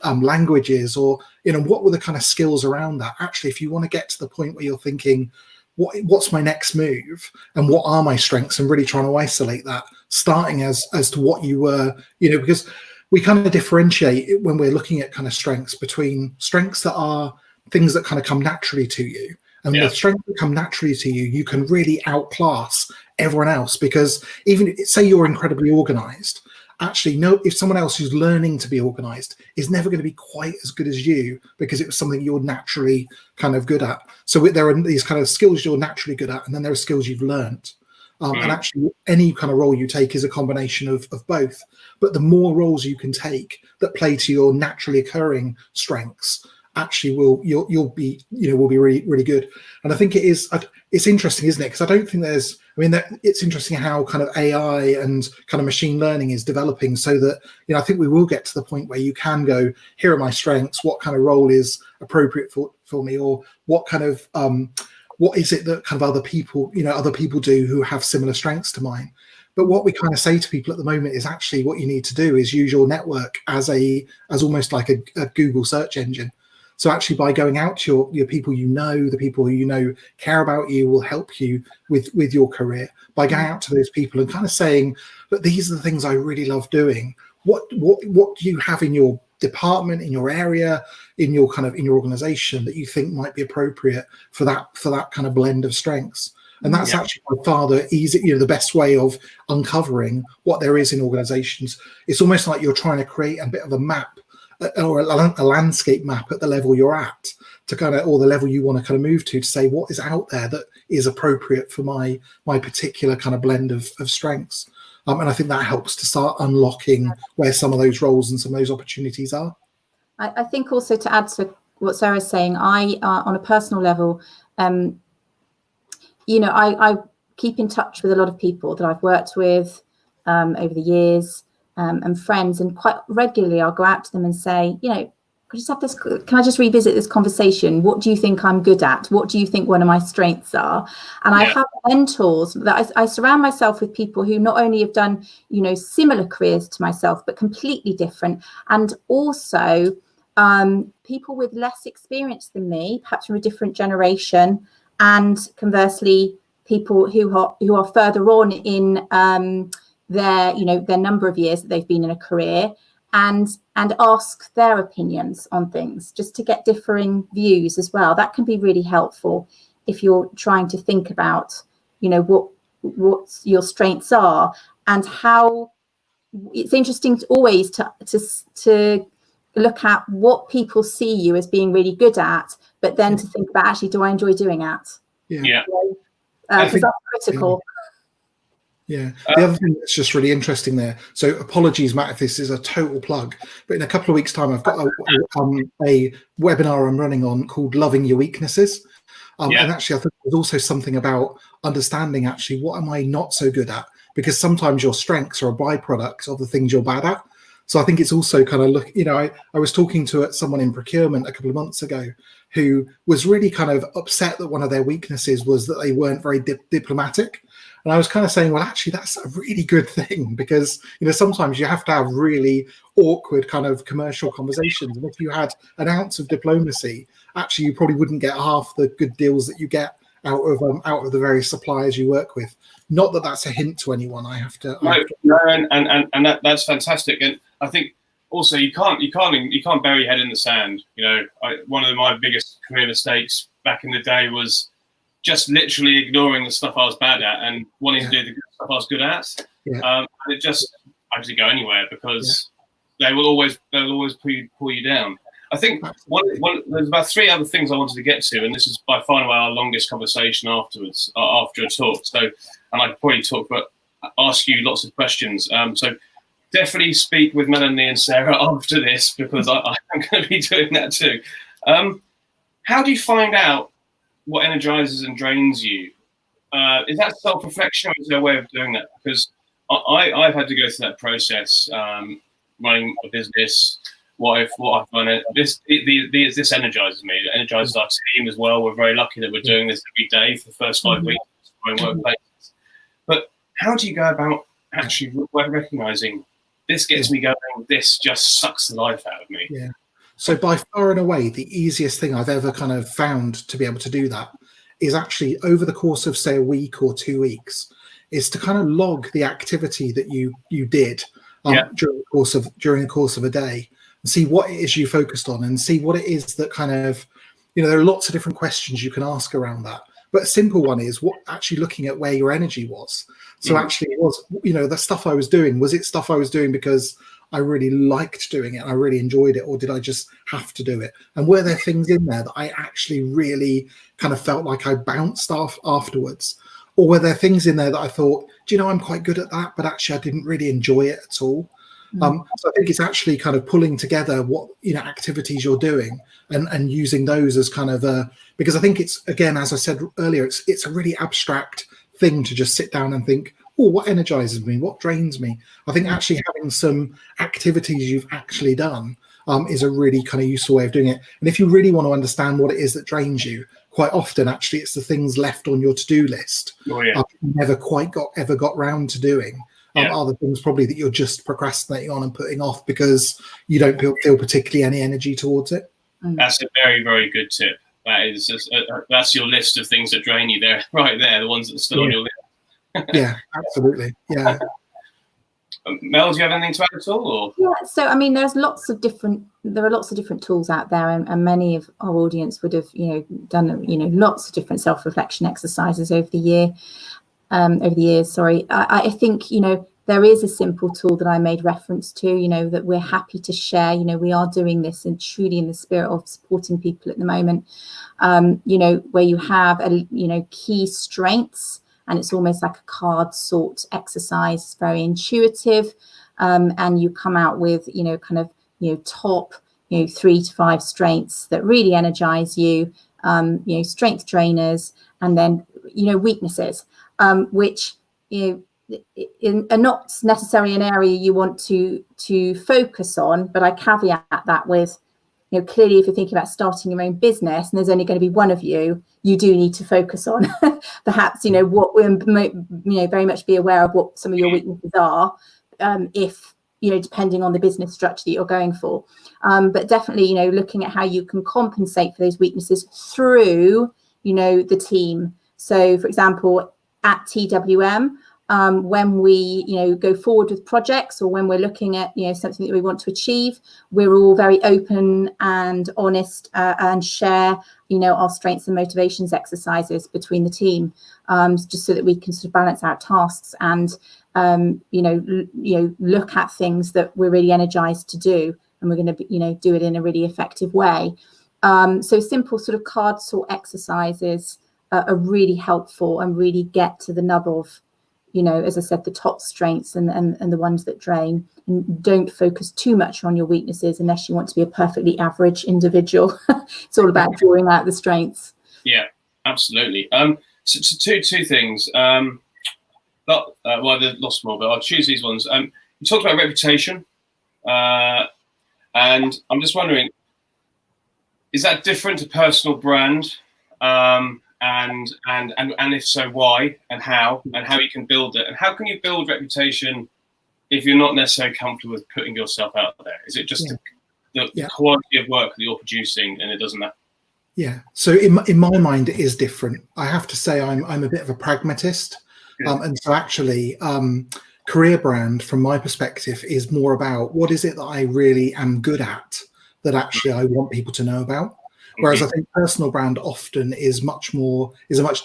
languages, or, what were the kind of skills around that? Actually, if you want to get to the point where you're thinking, what's my next move and what are my strengths, and really trying to isolate that, starting as to what you were, because we kind of differentiate when we're looking at kind of strengths between strengths that are things that kind of come naturally to you. And the strengths that come naturally to you, you can really outclass everyone else, because even say you're incredibly organized, actually if someone else who's learning to be organized is never going to be quite as good as you, because it was something you're naturally kind of good at. So there are these kind of skills you're naturally good at, and then there are skills you've learned. And actually any kind of role you take is a combination of both. But the more roles you can take that play to your naturally occurring strengths, actually you'll be really, really good. And I think it's interesting, isn't it? Because I don't think it's interesting how kind of AI and kind of machine learning is developing, so that, I think we will get to the point where you can go, here are my strengths, what kind of role is appropriate for me, or what kind of what is it that kind of other people do who have similar strengths to mine. But what we kind of say to people at the moment is, actually what you need to do is use your network as almost like a Google search engine. So actually, by going out to your people, the people who care about you, will help you with your career. By going out to those people and kind of saying, look, these are the things I really love doing. What do you have in your department, in your area, in your organization that you think might be appropriate for that kind of blend of strengths? And that's actually by far the best way of uncovering what there is in organizations. It's almost like you're trying to create a bit of a map, or a landscape map at the level you're at, or the level you want to kind of move to say what is out there that is appropriate for my particular kind of blend of strengths. And I think that helps to start unlocking where some of those roles and some of those opportunities are. I think also, to add to what Sarah's saying, on a personal level, I keep in touch with a lot of people that I've worked with over the years, and friends, and quite regularly I'll go out to them and say, can I just revisit this conversation? What do you think I'm good at? What do you think one of my strengths are? And I have mentors that I surround myself with, people who not only have done, similar careers to myself, but completely different. And also people with less experience than me, perhaps from a different generation. And conversely, people who are further on in their number of years that they've been in a career, and ask their opinions on things, just to get differing views as well. That can be really helpful if you're trying to think about, what your strengths are, and how it's interesting always to look at what people see you as being really good at, but then to think about, actually, do I enjoy doing that? Yeah. Because that's critical. Yeah. The other thing that's just really interesting there, so apologies, Matt, if this is a total plug, but in a couple of weeks' time, I've got a webinar I'm running on called Loving Your Weaknesses. And actually, I think there's also something about understanding, actually, what am I not so good at? Because sometimes your strengths are a byproduct of the things you're bad at. So I think it's also kind of I was talking to someone in procurement a couple of months ago who was really kind of upset that one of their weaknesses was that they weren't very diplomatic. And I was kind of saying, well, actually, that's a really good thing, because, sometimes you have to have really awkward kind of commercial conversations. And if you had an ounce of diplomacy, actually, you probably wouldn't get half the good deals that you get out of the various suppliers you work with. Not that that's a hint to anyone. That's fantastic. And I think also you can't bury your head in the sand. One of my biggest career mistakes back in the day was just literally ignoring the stuff I was bad at and wanting to do the good stuff I was good at. And it just, I didn't go anywhere, because they'll always pull you down. I think there's about 3 other things I wanted to get to, and this is by far our longest conversation afterwards, after a talk. So, and I could probably ask you lots of questions. So definitely speak with Melanie and Sarah after this, because I'm going to be doing that too. How do you find out what energizes and drains you? Is that self-reflection, or is there a way of doing that? Because I've had to go through that process, running a business. What I've done, this energizes me. It energizes our team as well. We're very lucky that we're doing this every day for the first 5 weeks in workplaces. But how do you go about actually recognizing this gets me going, this just sucks the life out of me? Yeah. So by far and away, the easiest thing I've ever kind of found to be able to do that is actually over the course of, say, a week or 2 weeks, is to kind of log the activity that you did during the course of a day, and see what it is you focused on, and see what it is that kind of, there are lots of different questions you can ask around that. But a simple one is what actually looking at where your energy was. So actually it was, the stuff I was doing, was it stuff I was doing because I really liked doing it and I really enjoyed it, or did I just have to do it? And were there things in there that I actually really kind of felt like I bounced off afterwards? Or were there things in there that I thought, I'm quite good at that, but actually I didn't really enjoy it at all? So I think it's actually kind of pulling together what activities you're doing and using those as kind of because I think it's, again, as I said earlier, it's a really abstract thing to just sit down and think, oh, what energizes me, what drains me. I think actually having some activities you've actually done is a really kind of useful way of doing it. And if you really want to understand what it is that drains you, quite often actually it's the things left on your to-do list you never quite ever got round to doing. Are the things probably that you're just procrastinating on and putting off because you don't feel particularly any energy towards it. That's a very, very good tip. That is just, that's your list of things that drain you there, right there, the ones that are still on your list. Yeah, absolutely. Yeah. Mel, do you have anything to add at all? Or? Yeah, so I mean, there are lots of different tools out there, and many of our audience would have, done, lots of different self-reflection exercises over the years. I think, there is a simple tool that I made reference to, that we're happy to share. We are doing this and truly in the spirit of supporting people at the moment, where you have, key strengths, and it's almost like a card sort exercise. It's very intuitive. And you come out with, top, 3 to 5 strengths that really energize you, strength drainers, and then, weaknesses, which, are not necessarily an area you want to focus on. But I caveat that with, clearly if you're thinking about starting your own business and there's only going to be one of you, you do need to focus on perhaps, what we're, very much be aware of what some of your weaknesses are, if, depending on the business structure that you're going for. But definitely, looking at how you can compensate for those weaknesses through, the team. So, for example, at TWM, when we, go forward with projects, or when we're looking at, something that we want to achieve, we're all very open and honest and share, our strengths and motivations exercises between the team, just so that we can sort of balance out tasks and, look at things that we're really energized to do, and we're going to, do it in a really effective way. So simple sort of card sort exercises are really helpful and really get to the nub of, as I said, the top strengths and the ones that drain. And don't focus too much on your weaknesses unless you want to be a perfectly average individual. It's all about drawing out the strengths. Yeah, absolutely. So two things. I lost more, but I'll choose these ones. You talked about reputation, and I'm just wondering, is that different to personal brand? And if so, why and how you can build it, and how can you build reputation if you're not necessarily comfortable with putting yourself out there? Is it just the quality of work that you're producing, and it doesn't matter? Yeah. So in my mind, it is different. I have to say, I'm a bit of a pragmatist, and so actually, career brand, from my perspective, is more about what is it that I really am good at that actually I want people to know about. Whereas I think personal brand often is a much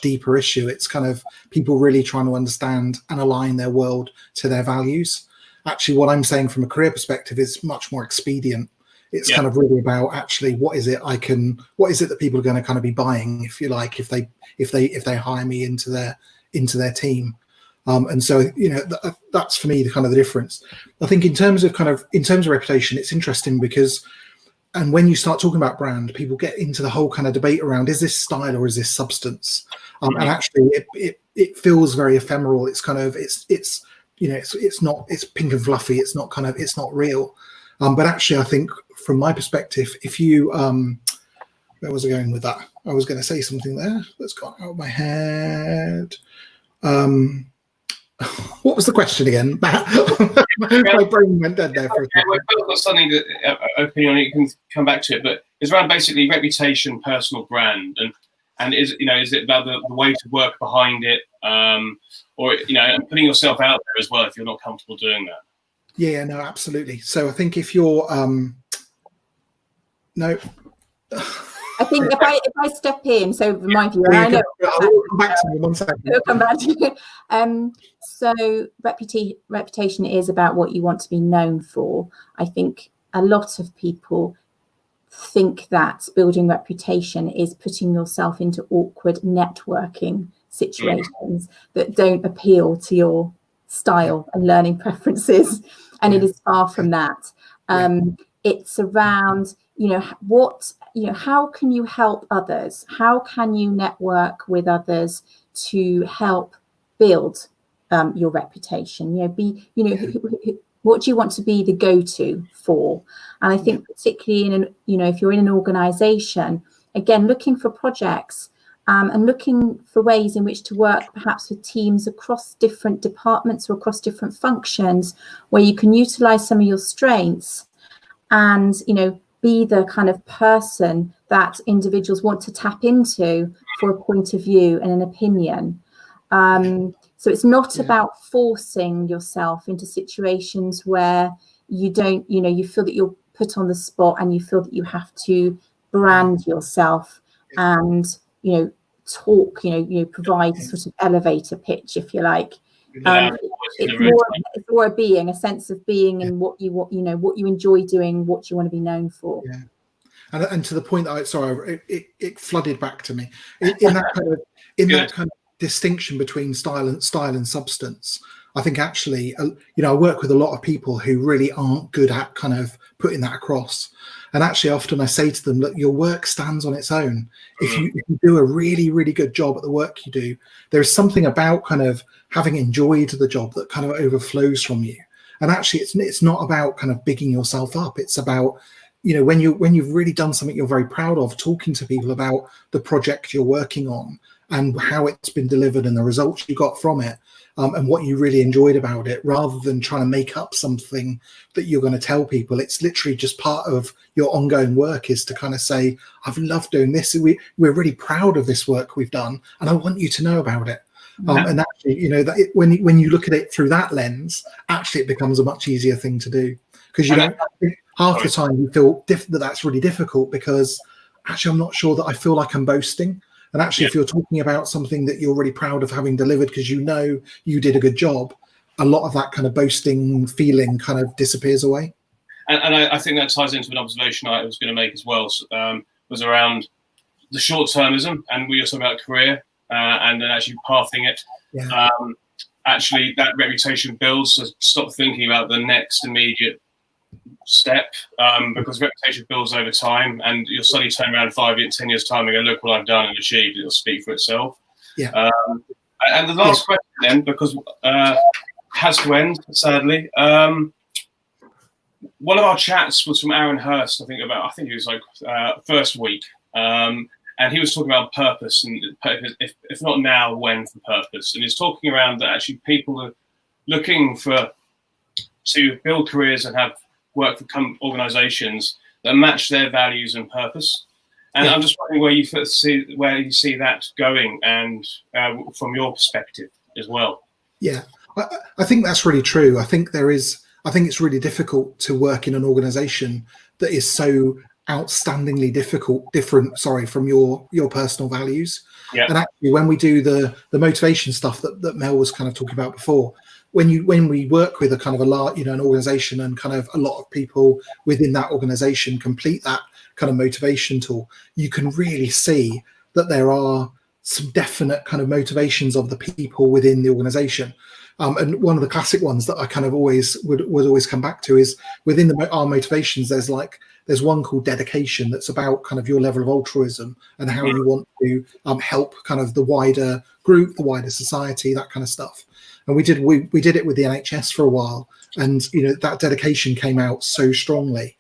deeper issue. It's kind of people really trying to understand and align their world to their values. Actually, what I'm saying from a career perspective is much more expedient. It's kind of really about actually what is it that people are going to kind of be buying, if you like, if they hire me into their team. And so, that's for me the kind of the difference. I think in terms of reputation, it's interesting because, and when you start talking about brand, people get into the whole kind of debate around, is this style or is this substance? And actually it feels very ephemeral. It's kind of, it's pink and fluffy. It's not real. But actually, I think from my perspective, if you, where was I going with that? I was going to say something there that's gone out of my head. What was the question again, Matt? My brain went dead there for a second. We've got something that opinion on it. You can come back to it, but it's around basically reputation, personal brand, and is it about the way to work behind it, or and putting yourself out there as well if you're not comfortable doing that. Yeah, no, absolutely. So I think if you're no. I think if I step in, so remind you, I know I'll come back to you in 1 second. it'll come back to you. So reputation is about what you want to be known for. I think a lot of people think that building reputation is putting yourself into awkward networking situations that don't appeal to your style and learning preferences, and it is far from that. It's around, how can you help others? How can you network with others to help build your reputation? What do you want to be the go-to for? And I think particularly if you're in an organization, again, looking for projects and looking for ways in which to work perhaps with teams across different departments or across different functions, where you can utilize some of your strengths and, be the kind of person that individuals want to tap into for a point of view and an opinion. So it's not about forcing yourself into situations where you don't, you feel that you're put on the spot and you feel that you have to brand yourself and, talk, provide a sort of elevator pitch, if you like. It's more a sense of being and what you enjoy doing, what you want to be known for. Yeah. And to the point that it flooded back to me in that kind of distinction between style and substance. I think actually, I work with a lot of people who really aren't good at kind of putting that across. And actually, often I say to them, look, your work stands on its own. If you do a really, really good job at the work you do, there's something about kind of having enjoyed the job that kind of overflows from you. And actually, it's not about kind of bigging yourself up. It's about, when you've really done something you're very proud of, talking to people about the project you're working on and how it's been delivered and the results you got from it, and what you really enjoyed about it, rather than trying to make up something that you're going to tell people. It's literally just part of your ongoing work is to kind of say, I've loved doing this. We're really proud of this work we've done, and I want you to know about it. And actually, when you look at it through that lens, actually it becomes a much easier thing to do, because half the time you feel that's really difficult, because actually I'm not sure that I feel like I'm boasting. And actually, if you're talking about something that you're really proud of having delivered because you did a good job, a lot of that kind of boasting feeling kind of disappears away. And I think that ties into an observation I was going to make as well, was around the short-termism, and we were talking about career and then actually pathing it. Yeah. Actually, that reputation builds, so stop thinking about the next immediate step, because reputation builds over time, and you'll suddenly turn around 5 years, 10 years time and go, look what I've done and achieved. It'll speak for itself. Yeah. And the last question then, because it has to end, sadly. One of our chats was from Aaron Hurst, I think it was like first week. And he was talking about purpose, and if not now, when for purpose. And he's talking around that actually people are looking to build careers and have work for organisations that match their values and purpose. And I'm just wondering where you see that going, and from your perspective as well. Yeah, I think that's really true. I think it's really difficult to work in an organisation that is so outstandingly different from your personal values. Yeah. And actually, when we do the motivation stuff that Mel was kind of talking about before, when we work with a kind of a large, an organization, and kind of a lot of people within that organization complete that kind of motivation tool, you can really see that there are some definite kind of motivations of the people within the organization. And one of the classic ones that I kind of would always come back to is within our motivations, there's one called dedication, that's about kind of your level of altruism and how you want to help kind of the wider group, the wider society, that kind of stuff. And we did it with the NHS for a while, and that dedication came out so strongly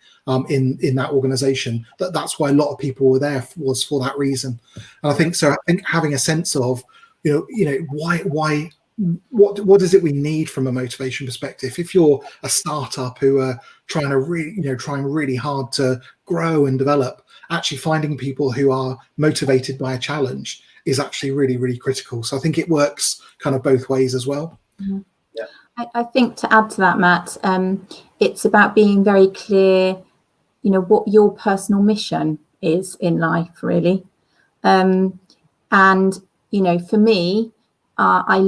in that organisation that's why a lot of people were there, was for that reason. And I think having a sense of why. What is it we need from a motivation perspective? If you're a startup who are trying really hard to grow and develop, actually finding people who are motivated by a challenge is actually really, really critical. So I think it works kind of both ways as well. Mm-hmm. Yeah. I think to add to that, Matt, it's about being very clear, what your personal mission is in life, really. And, you know, for me, I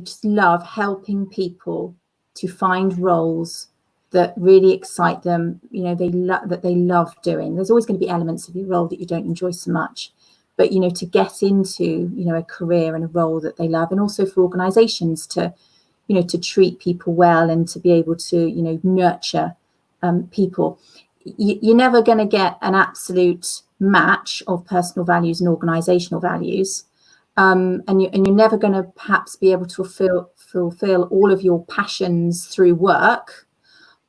just love helping people to find roles that really excite them, you know, that they love doing. There's always going to be elements of your role that you don't enjoy so much, but, you know, to get into, you know, a career and a role that they love, and also for organizations to, you know, to treat people well and to be able to, you know, nurture people. You're never going to get an absolute match of personal values and organizational values. And you're never going to perhaps be able to fulfill all of your passions through work.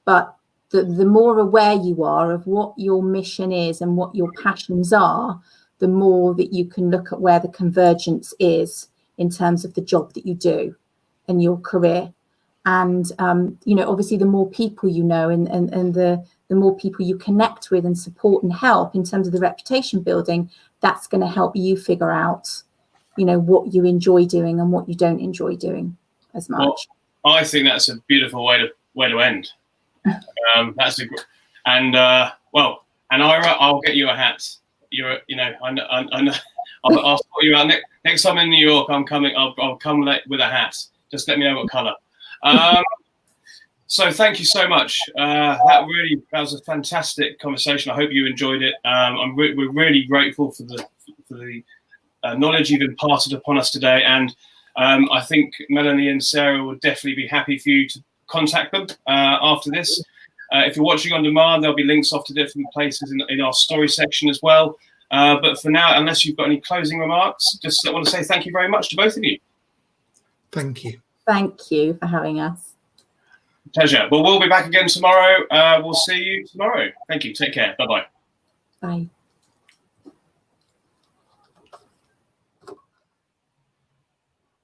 But the more aware you are of what your mission is and what your passions are, the more that you can look at where the convergence is in terms of the job that you do and your career. And, you know, obviously, the more people you know and the more people you connect with and support and help in terms of the reputation building, that's going to help you figure out, you know, what you enjoy doing and what you don't enjoy doing as much. Well, I think that's a beautiful way to end. That's a and I'll get you a hat. You know, I know. I'll sort you out next time in New York. I'm coming. I'll come with a hat. Just let me know what colour. So thank you so much. That was a fantastic conversation. I hope you enjoyed it. We're really grateful for the knowledge you've imparted upon us today, and I think Melanie and Sarah will definitely be happy for you to contact them after this. If you're watching on demand, there'll be links off to different places in our story section as well. But for now, unless you've got any closing remarks, just want to say thank you very much to both of you. Thank you. Thank you for having us. Pleasure. Well, we'll be back again tomorrow. We'll see you tomorrow. Thank you. Take care. Bye-bye. Bye.